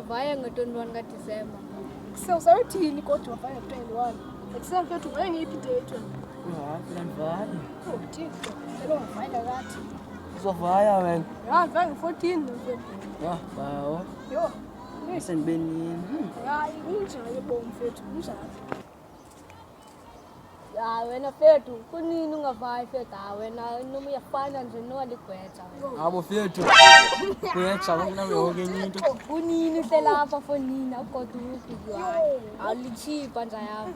Vaya ngo-21 kaDisemba. Kusawuthini kodwa vaya ngo-21? Eksena mfethu vaya ngeyiphi date? Vaya. Oh, Thixo. Phela ungavaya ngakathi. Uzovaya wena. Ya, vaya ngo-14 mfethu. Ya, bawo. Yo. Sendibe nini? Hayi, unjani bo mfethu? Unjani? Ya wena fethu, kunini ungavayi fethu? Wena noma uyafana nje nowaligwetha wena. Abo fethu. Kuyetsha bona yonke into. Kunini selapha fonini awugoduki hayi. Awulichipa nje yami.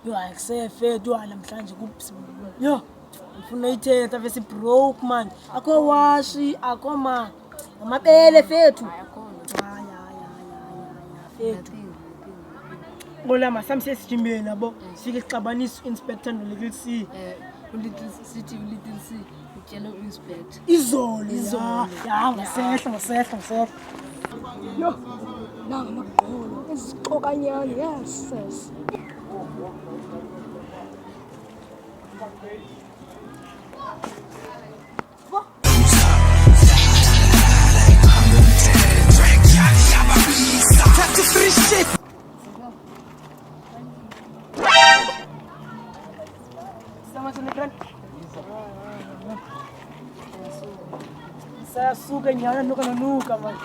Yo, akusefethu namhlanje kuphi. Yo, ngifuna ithetha bese broke man. Akho washi, akho ma. Amabele fethu. Fethu. Ngola masam sesijimbeni yabo. Sifike sixabanisa inspector no Little C. Little C utshela u-inspector. Izolo. Ya, ngasehla. Yo. Nanga amaqolo. Ezixokanyana. Yes. Sayasuka nyana nuka man.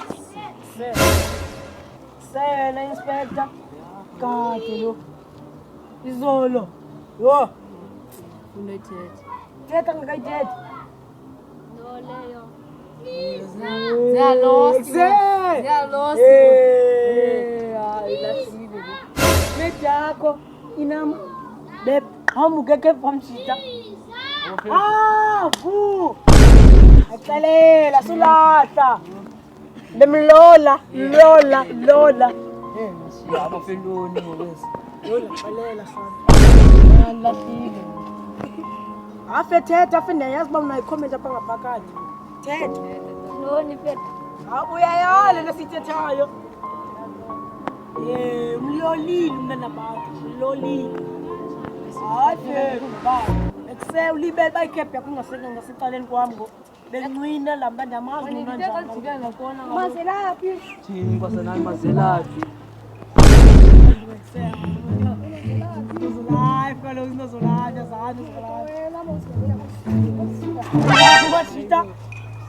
Sena inspector. Kade lo. Izolo. Yo. Funa ithethe. Thetha ngakayithetha. No leyo. Ziyalost. Ilahlile. Mate yakho inam beb hamukeke famshita. Vu. Acalela sulahla. Lemlola. Abo feloni ngobese. Yola calela sana. Ilahlile. Afethetha afende yazi ba unayikhomenta apha ngaphakathi. Thetha. Noni fethu. Uyayala lesithethayo. Umlolile mntana bantu. Umlolile. Hayi baba. Ekuse ulibele bayikhepha yakho ngasecaleni kwami ngo. Bencwina la mntana amazi Ngijika ngakona Mazelaphi? Thini kwasenani mazelaphi?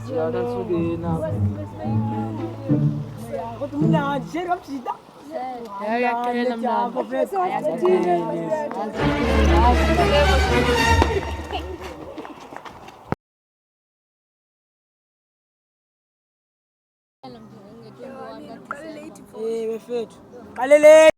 Siyada sukena. Yayaxela mntana. Befethu. Qalele